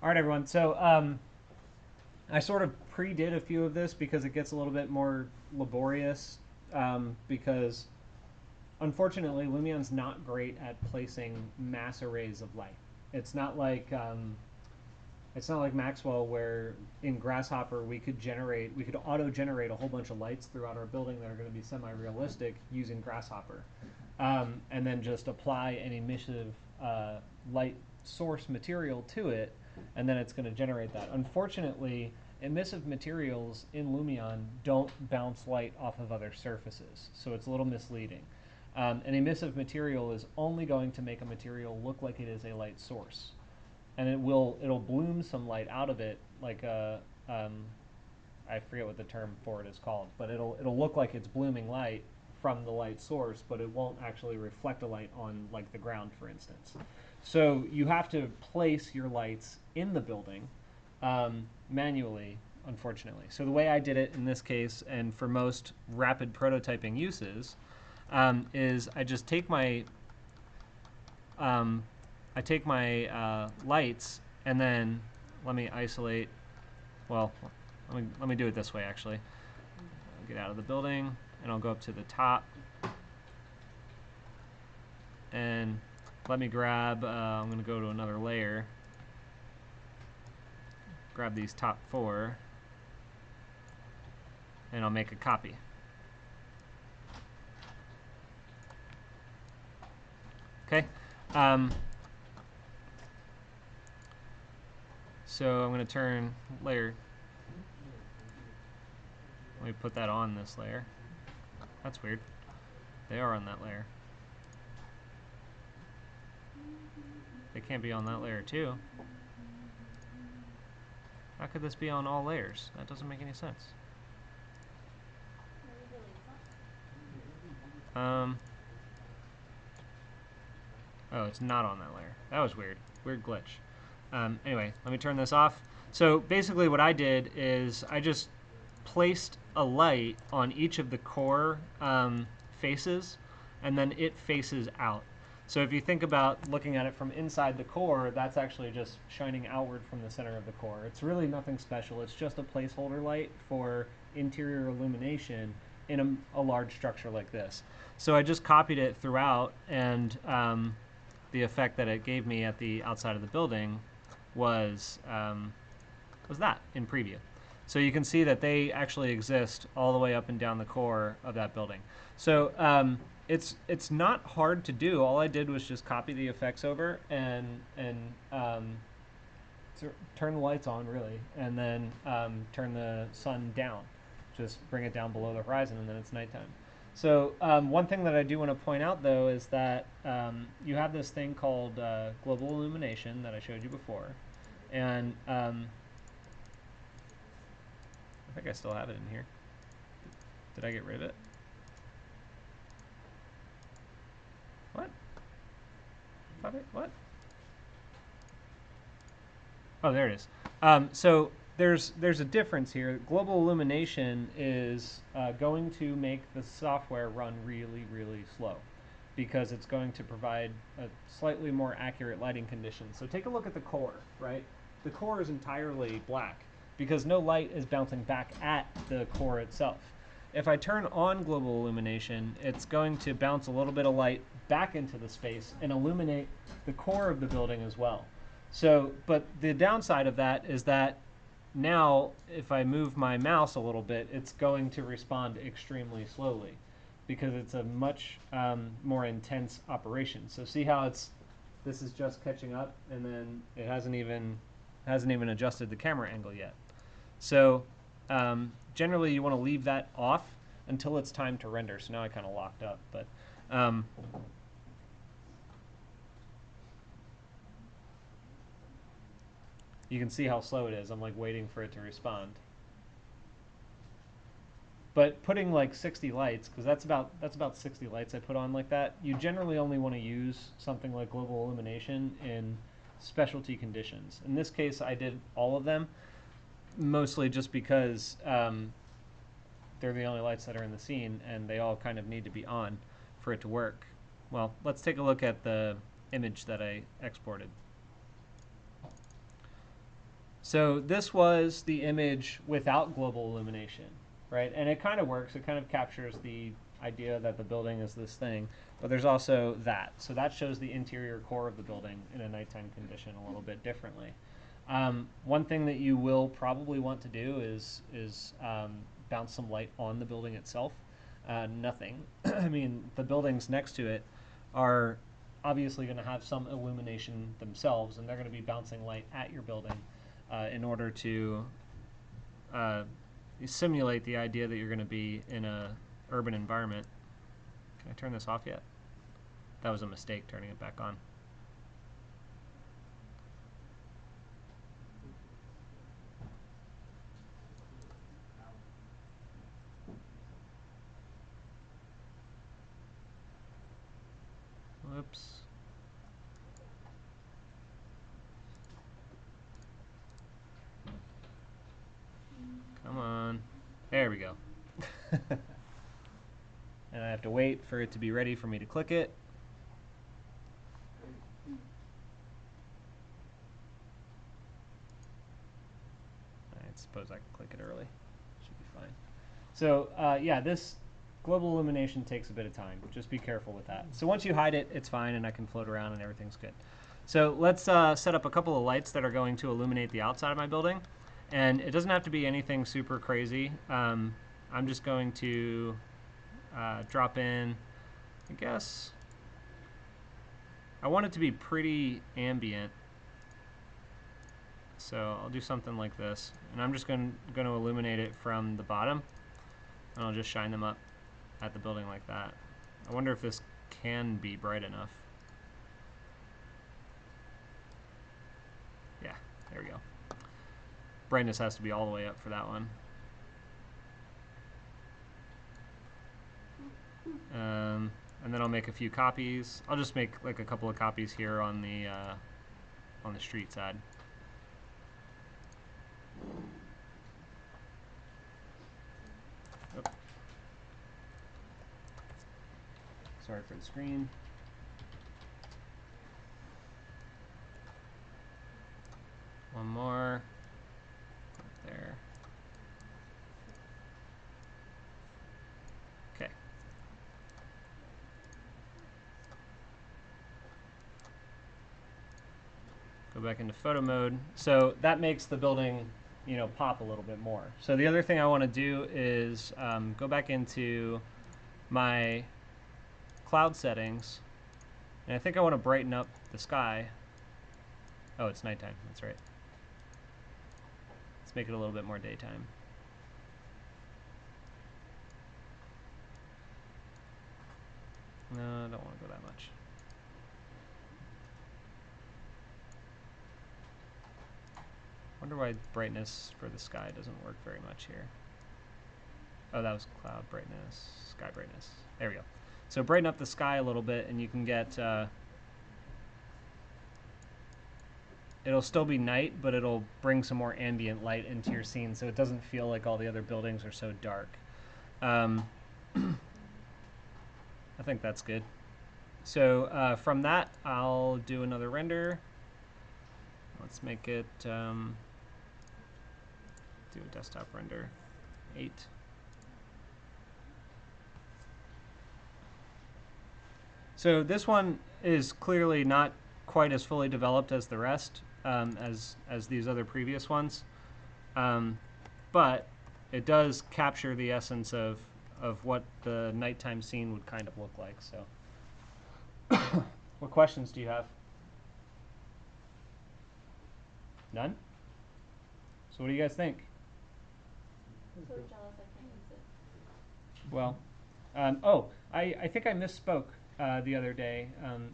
All right, everyone. So I sort of pre-did a few of this because it gets a little bit more laborious because unfortunately Lumion's not great at placing mass arrays of light. It's not like Maxwell where in Grasshopper we could auto-generate a whole bunch of lights throughout our building that are going to be semi-realistic using Grasshopper, and then just apply an emissive light source material to it, and then it's going to generate that. Unfortunately, emissive materials in Lumion don't bounce light off of other surfaces, so it's a little misleading. An emissive material is only going to make a material look like it is a light source, and it'll bloom some light out of it, like a I forget what the term for it is called, but it'll look like it's blooming light from the light source, but it won't actually reflect a light on like the ground, for instance. So you have to place your lights in the building manually, unfortunately. So the way I did it in this case, and for most rapid prototyping uses, is I just take my lights, and then let me isolate. Well, let me do it this way actually. I'll get out of the building, and I'll go up to the top, and let me grab. I'm going to go to another layer. Grab these top 4, and I'll make a copy. Okay. So I'm going to turn layer. Let me put that on this layer. That's weird. They are on that layer. They can't be on that layer too. How could this be on all layers? That doesn't make any sense. Oh, it's not on that layer. That was weird. Weird glitch. Anyway, let me turn this off. So basically what I did is I just placed a light on each of the core faces, and then it faces out. So if you think about looking at it from inside the core, that's actually just shining outward from the center of the core. It's really nothing special. It's just a placeholder light for interior illumination in a large structure like this. So I just copied it throughout, and the effect that it gave me at the outside of the building was that in preview. So you can see that they actually exist all the way up and down the core of that building. So it's not hard to do. All I did was just copy the effects over and turn the lights on, really, and then turn the sun down. Just bring it down below the horizon, and then it's nighttime. So one thing that I do want to point out, though, is that you have this thing called global illumination that I showed you before, and I think I still have it in here. Did I get rid of it? What? What? Oh, there it is. So there's a difference here. Global illumination is going to make the software run really, really slow because it's going to provide a slightly more accurate lighting conditions. So take a look at the core, right? The core is entirely black because no light is bouncing back at the core itself. If I turn on global illumination, it's going to bounce a little bit of light back into the space and illuminate the core of the building as well. So, but the downside of that is that now if I move my mouse a little bit, it's going to respond extremely slowly because it's a much more intense operation. So see how this is just catching up, and then it hasn't even adjusted the camera angle yet. So generally you want to leave that off until it's time to render. So now I kind of locked up, but you can see how slow it is. I'm like waiting for it to respond. But putting like 60 lights, because that's about 60 lights I put on like that, you generally only want to use something like global illumination in specialty conditions. In this case, I did all of them, mostly just because they're the only lights that are in the scene, and they all kind of need to be on for it to work. Well, let's take a look at the image that I exported. So this was the image without global illumination, right? And it kind of works. It kind of captures the idea that the building is this thing, but there's also that. So that shows the interior core of the building in a nighttime condition a little bit differently. One thing that you will probably want to do is bounce some light on the building itself. Nothing. I mean, the buildings next to it are obviously going to have some illumination themselves, and they're going to be bouncing light at your building in order to simulate the idea that you're going to be in a urban environment. Can I turn this off yet? That was a mistake, turning it back on. Whoops. Come on. There we go. And I have to wait for it to be ready for me to click it. I suppose I can click it early. Should be fine. So yeah, this global illumination takes a bit of time. Just be careful with that. So once you hide it, it's fine, and I can float around and everything's good. So let's set up a couple of lights that are going to illuminate the outside of my building. And it doesn't have to be anything super crazy. I'm just going to drop in, I guess, I want it to be pretty ambient. So I'll do something like this. And I'm just going to illuminate it from the bottom. And I'll just shine them up at the building like that. I wonder if this can be bright enough. Yeah, there we go. Brightness has to be all the way up for that one. And then I'll make a few copies. I'll just make like a couple of copies here on the street side. Oh. Sorry for the screen. One more. Right there. Okay. Go back into photo mode. So that makes the building, you know, pop a little bit more. So the other thing I want to do is go back into my cloud settings, and I think I want to brighten up the sky. Oh, it's nighttime. That's right. Let's make it a little bit more daytime. No, I don't want to go that much. Wonder why brightness for the sky doesn't work very much here. Oh, that was cloud brightness, sky brightness. There we go. So brighten up the sky a little bit, and you can get, it'll still be night, but it'll bring some more ambient light into your scene, so it doesn't feel like all the other buildings are so dark. I think that's good. So from that, I'll do another render. Let's make it, do a desktop render, 8. So this one is clearly not quite as fully developed as the rest, as these other previous ones, but it does capture the essence of what the nighttime scene would kind of look like. So, what questions do you have? None? So what do you guys think? I'm so jealous I can't use it. Well, oh, I think I misspoke the other day.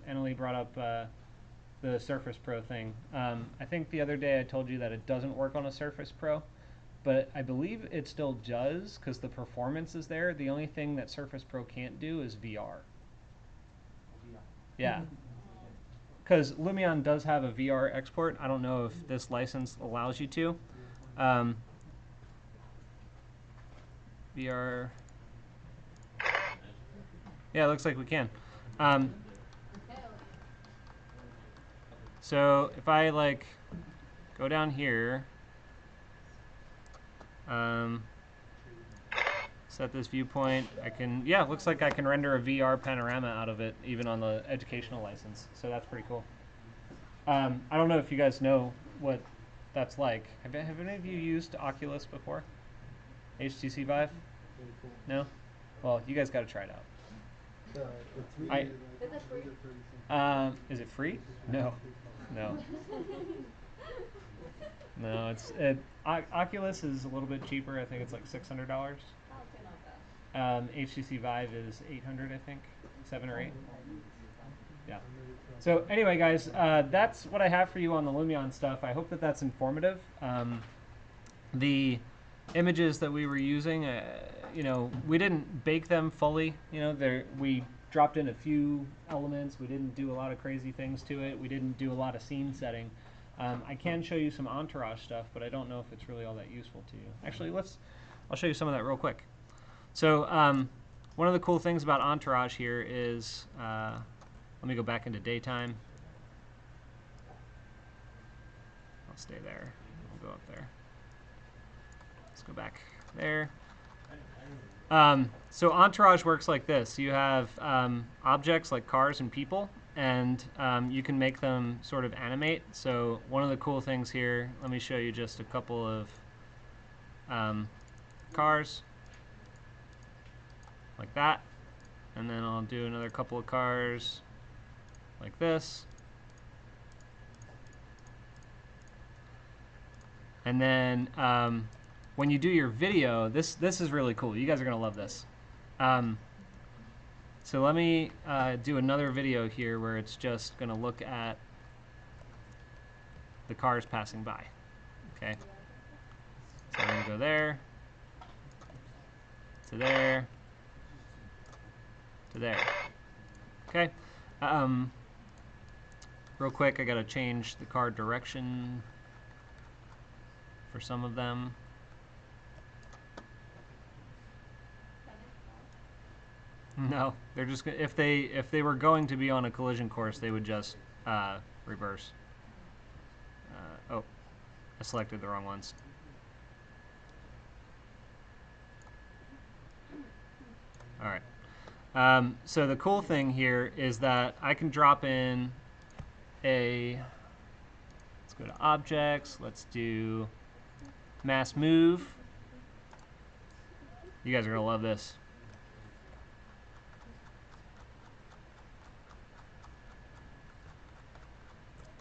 Annalie brought up the Surface Pro thing. I think the other day I told you that it doesn't work on a Surface Pro, but I believe it still does because the performance is there. The only thing that Surface Pro can't do is VR. Yeah. Because Lumion does have a VR export. I don't know if this license allows you to. VR. Yeah, it looks like we can. So if I like go down here Set this viewpoint. I can, yeah, looks like I can render a VR panorama out of it, even on the educational license. So that's pretty cool. I don't know if you guys know what that's like. Have any of you used Oculus before? HTC Vive? No? Well, you guys got to try it out. Is it free? Is it free? No. No. No, Oculus is a little bit cheaper. I think it's like $600. Oh, okay, not bad. HTC Vive is 800, I think, 7 or 8. Yeah. So anyway, guys, that's what I have for you on the Lumion stuff. I hope that that's informative. The images that we were using, you know, we didn't bake them fully. You know, we dropped in a few elements. We didn't do a lot of crazy things to it. We didn't do a lot of scene setting. I can show you some Entourage stuff, but I don't know if it's really all that useful to you. Actually, I'll show you some of that real quick. So one of the cool things about Entourage here is, let me go back into daytime. I'll stay there. I'll go up there. Let's go back there. So Entourage works like this. You have objects like cars and people, and you can make them sort of animate. So one of the cool things here, let me show you just a couple of cars like that, and then I'll do another couple of cars like this. And then when you do your video, this is really cool. You guys are going to love this. So let me do another video here where it's just going to look at the cars passing by. Okay. So I'm going to go there, to there, to there. Okay. Real quick, I got to change the car direction for some of them. No, they're just if they were going to be on a collision course, they would just reverse. Oh, I selected the wrong ones. All right. So the cool thing here is that I can drop in let's go to objects. Let's do mass move. You guys are gonna love this.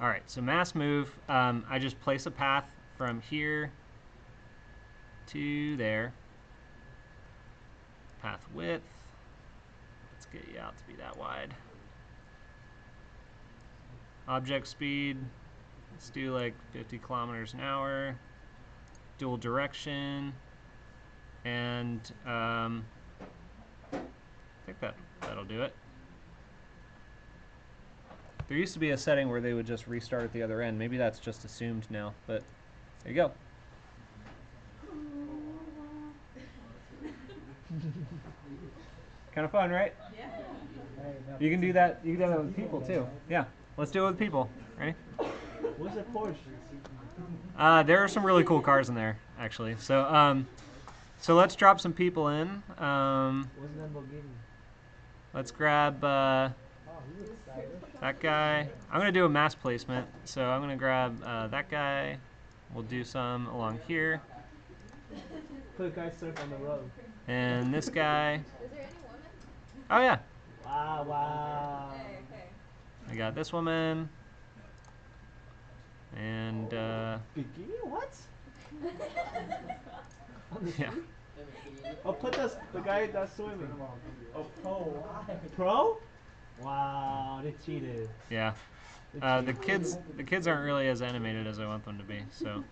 All right, so mass move, I just place a path from here to there. Path width, let's get you out to be that wide. Object speed, let's do like 50 kilometers an hour. Dual direction, and I think that'll do it. There used to be a setting where they would just restart at the other end. Maybe that's just assumed now, but there you go. Kind of fun, right? Yeah. You can do that. You can do that with people too. Yeah, let's do it with people. Ready? What's a Porsche? There are some really cool cars in there, actually. So, so let's drop some people in. What's Lamborghini? Let's grab that guy. I'm gonna do a mass placement, so I'm gonna grab that guy. We'll do some along here. Put guys surf on the road. And this guy. Is there any women? Oh yeah. Wow, wow. Okay, okay. I got this woman. And Bikini? What? yeah. Oh, put the guy that's swimming. Oh, pro. Why? Pro? Wow, they cheated. Yeah. The kids aren't really as animated as I want them to be. So.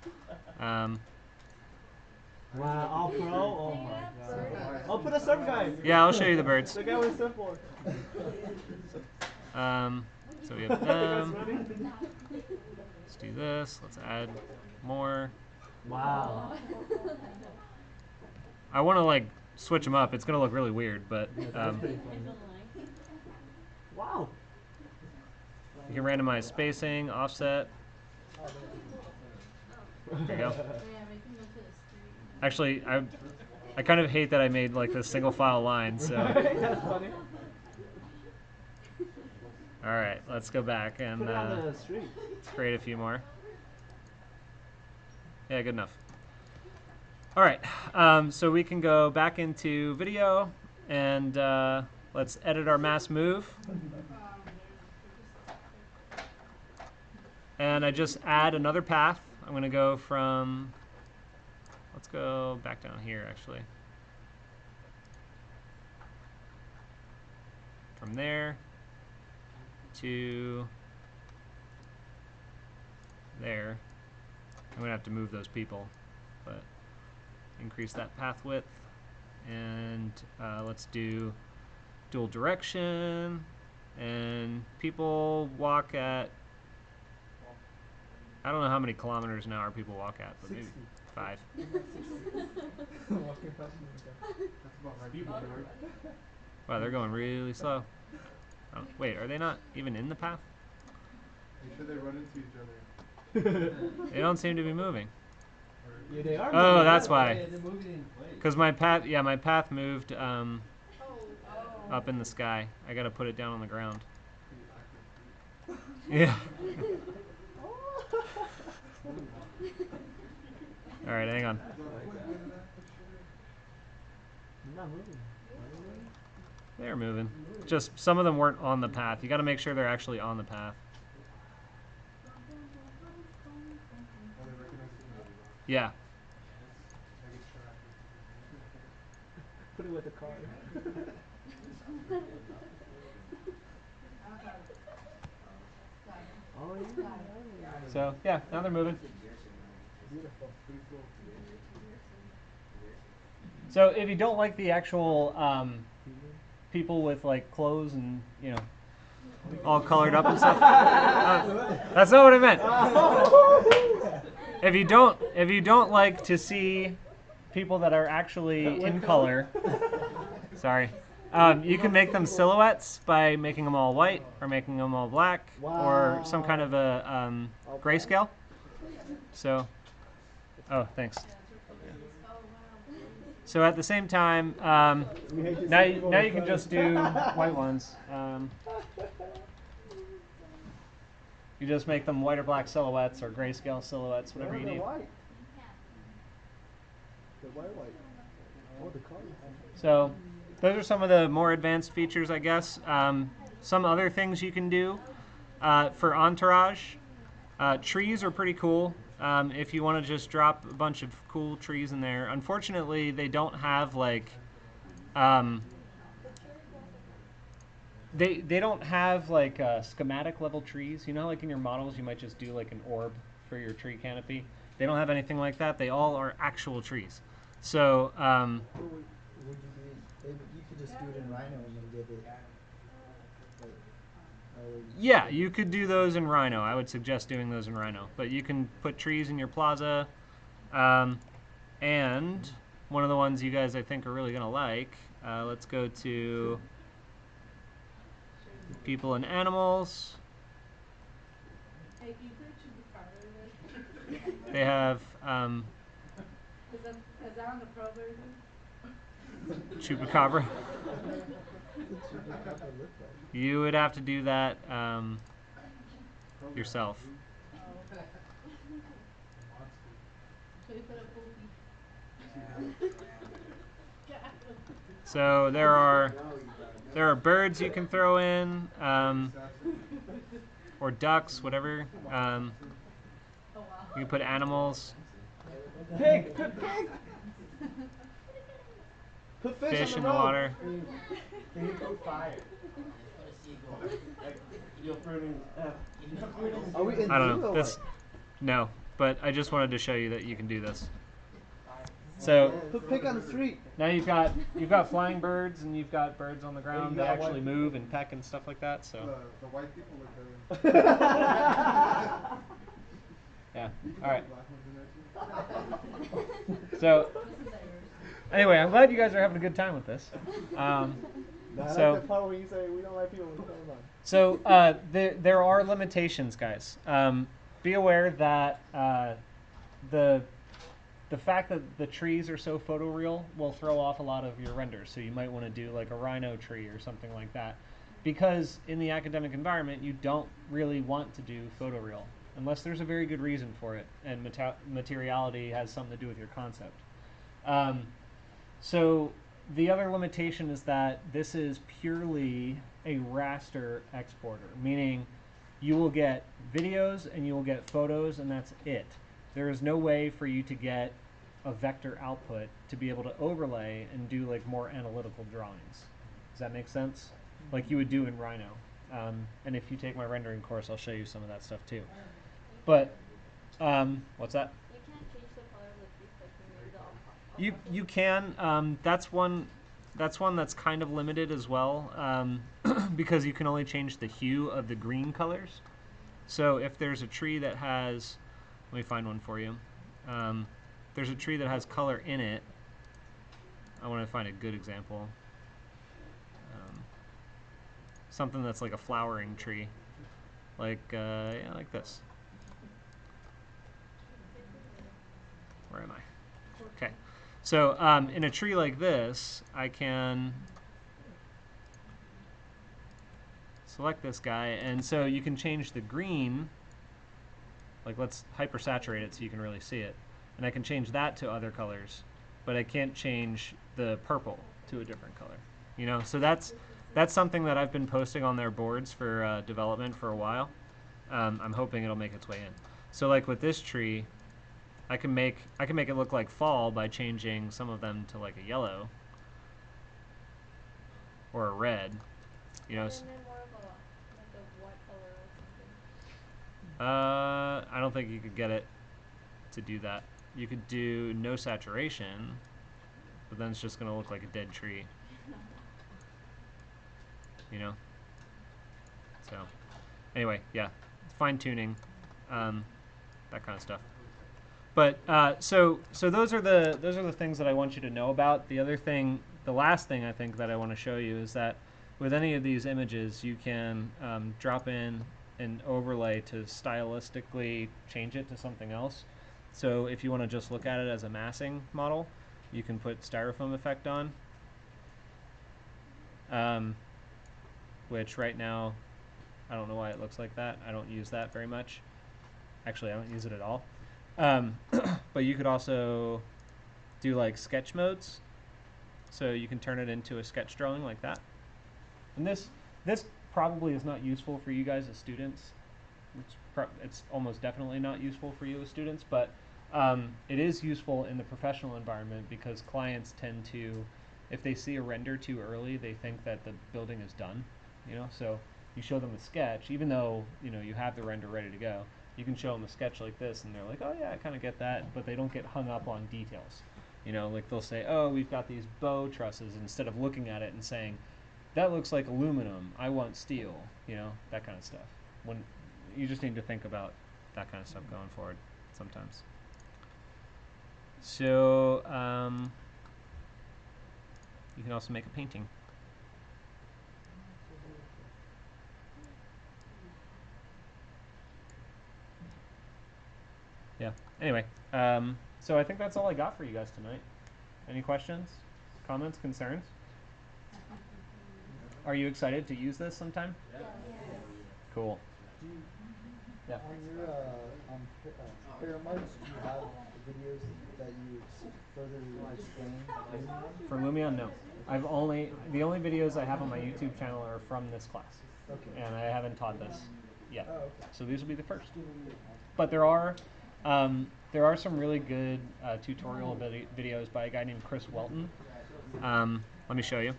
Wow, all pro? Oh my god. Oh, put a surf guy. Yeah, I'll show you the birds. The guy with a surfboard. So we have them. Let's do this. Let's add more. Wow. I want to like switch them up. It's gonna look really weird, but Wow. you can randomize spacing, offset. There you go. Yeah, we can go to the street. Actually, I kind of hate that I made like this single file line. So. That's funny. All right, let's go back and Put it on the street. let's create a few more. Yeah, good enough. All right, so we can go back into video and let's edit our mass move. And I just add another path. I'm going to go from, let's go back down here actually. From there to there. I'm going to have to move those people, but increase that path width. And let's do dual direction. And people walk at, I don't know how many kilometers an hour people walk at, but 60. maybe 5. Wow, they're going really slow. Oh, wait, are they not even in the path? Make sure they run into each other. They don't seem to be moving. Yeah, they are. Oh, moving. that's why. Yeah, they're moving in place. Because my path moved up in the sky. I gotta put it down on the ground. Yeah. All right, hang on. They're not moving. They're moving. Just some of them weren't on the path. You got to make sure they're actually on the path. Yeah. Put it with the car. Oh, yeah. So yeah, now they're moving. Beautiful. So if you don't like the actual people with like clothes and all colored up and stuff, that's not what I meant. If you don't like to see people that are actually in color, sorry, you can make them silhouettes by making them all white or making them all black or some kind of a grayscale. So, oh, thanks. So at the same time, now you can just do white ones. You just make them white or black silhouettes or grayscale silhouettes, whatever you need. So those are some of the more advanced features, I guess. Some other things you can do for Entourage. Trees are pretty cool. If you want to just drop a bunch of cool trees in there. Unfortunately, they don't have like they don't have like schematic level trees. You know, like in your models, you might just do like an orb for your tree canopy. They don't have anything like that. They all are actual trees. So would you be able, you could just do it in Rhino and then give it yeah, you could do those in Rhino. I would suggest doing those in Rhino. But you can put trees in your plaza. And one of the ones you guys I think are really going to like, let's go to people and animals. Hey, can you put Chupacabra in? They have Is that on the pro version? Chupacabra. You would have to do that yourself. Oh. So you put a poopy. So there are birds you can throw in, or ducks, whatever. Oh, wow. You can put animals. Pig! Put pig! Put Fish on in the the road. water. you put fire. Are we in I don't zoo know. or This what? no, but I just wanted to show you that you can do this. So Put pig on the street. now you've got flying birds and you've got birds on the ground you that got actually white move and peck and stuff like that. So The white people look better. yeah. All right. Black ones in there too. So anyway, I'm glad you guys are having a good time with this. I So- like the part where you say we don't like people with clothes on. So there are limitations, guys. Be aware that the the fact that the trees are so photoreal will throw off a lot of your renders. So you might want to do like a rhino tree or something like that. Because in the academic environment, you don't really want to do photoreal unless there's a very good reason for it and materiality has something to do with your concept. So the other limitation is that this is purely a raster exporter, meaning you will get videos and you will get photos and that's it. There is no way for you to get a vector output to be able to overlay and do like more analytical drawings. Does that make sense? Like you would do in Rhino. And if you take my rendering course, I'll show you some of that stuff too. But what's that? You can't change the color of the trees, like remove the You can. That's one that's kind of limited as well, because you can only change the hue of the green colors. So if there's a tree that has, let me find one for you. There's a tree that has color in it. I want to find a good example. Something that's like a flowering tree, like yeah, like this. Where am I? Okay. So in a tree like this, I can select this guy, and so you can change the green. Like let's hypersaturate it so you can really see it. And I can change that to other colors, but I can't change the purple to a different color. You know, so that's something that I've been posting on their boards for development for a while. I'm hoping it'll make its way in. So like with this tree, I can make it look like fall by changing some of them to like a yellow or a red. You know. and then more of a white color or something. I don't think you could get it to do that. You could do no saturation, but then it's just gonna look like a dead tree. You know. So, anyway, yeah, fine tuning, that kind of stuff. But so those are the things that I want you to know about. The other thing, the last thing I think that I want to show you is that with any of these images, you can drop in an overlay to stylistically change it to something else. So if you want to just look at it as a massing model, you can put styrofoam effect on, which right now, I don't know why it looks like that. I don't use that very much. Actually, I don't use it at all. But you could also do like sketch modes. So you can turn it into a sketch drawing like that. And this probably is not useful for you guys as students. It's almost definitely not useful for you as students, but it is useful in the professional environment because clients tend to, if they see a render too early, they think that the building is done. You know, so you show them a sketch, even though you know you have the render ready to go. You can show them a sketch like this, and they're like, "Oh yeah, I kind of get that," but they don't get hung up on details. You know, like they'll say, "Oh, we've got these bow trusses," instead of looking at it and saying, "That looks like aluminum. I want steel." You know, that kind of stuff. When you just need to think about that kind of stuff going forward sometimes. So you can also make a painting. Yeah. Anyway, so I think that's all I got for you guys tonight. Any questions, comments, concerns? Are you excited to use this sometime? Yes. Cool. Do you, Yeah. on your Paramarks, do you have videos that you further explain Lumion? For Lumion, no. The only videos I have on my YouTube channel are from this class. Okay. And I haven't taught this yet. Oh, okay. So these will be the first. But there are some really good tutorial videos by a guy named Chris Welton. Let me show you.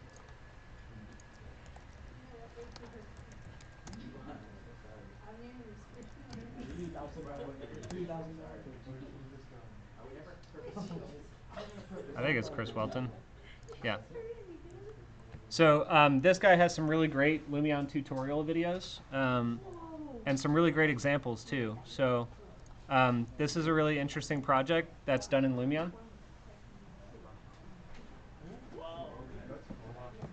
I think it's Chris Welton. Yeah. So this guy has some really great Lumion tutorial videos and some really great examples too. So this is a really interesting project that's done in Lumion.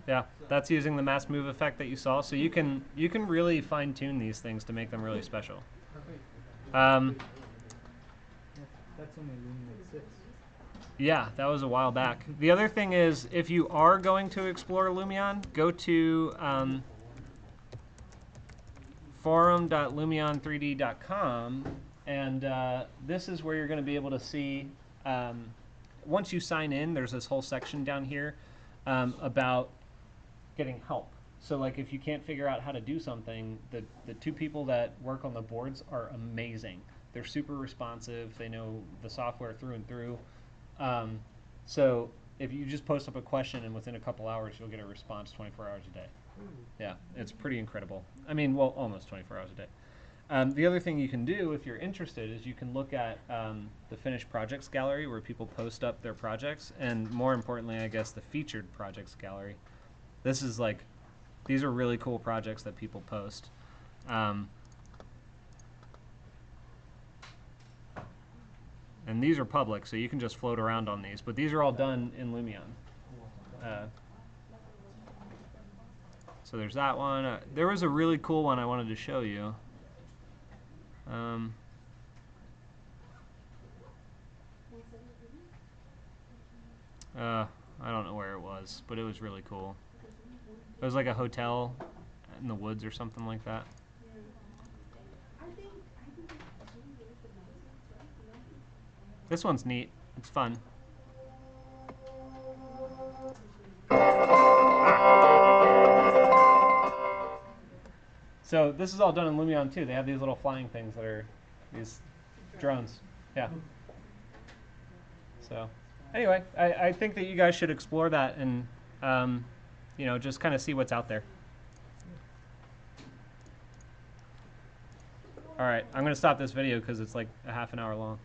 Yeah, that's using the mass move effect that you saw. So you can really fine tune these things to make them really special. That's only Lumion 6. Yeah, that was a while back. The other thing is, if you are going to explore Lumion, go to forum.lumion3d.com, and this is where you're going to be able to see, once you sign in, there's this whole section down here about getting help. So like if you can't figure out how to do something, the two people that work on the boards are amazing. They're super responsive. They know the software through and through. So if you just post up a question and within a couple hours you'll get a response 24 hours a day. Yeah, it's pretty incredible. I mean, well, almost 24 hours a day. The other thing you can do if you're interested is you can look at the finished projects gallery where people post up their projects, and more importantly, I guess, the featured projects gallery. This is like, these are really cool projects that people post. And these are public, so you can just float around on these, but these are all done in Lumion. So there's that one. There was a really cool one I wanted to show you. I don't know where it was, but it was really cool. It was like a hotel in the woods or something like that. This one's neat. It's fun. So this is all done in Lumion too. They have these little flying things that are these drones. Yeah. So anyway, I think that you guys should explore that and you know, just kind of see what's out there. All right, I'm going to stop this video because it's like a half an hour long.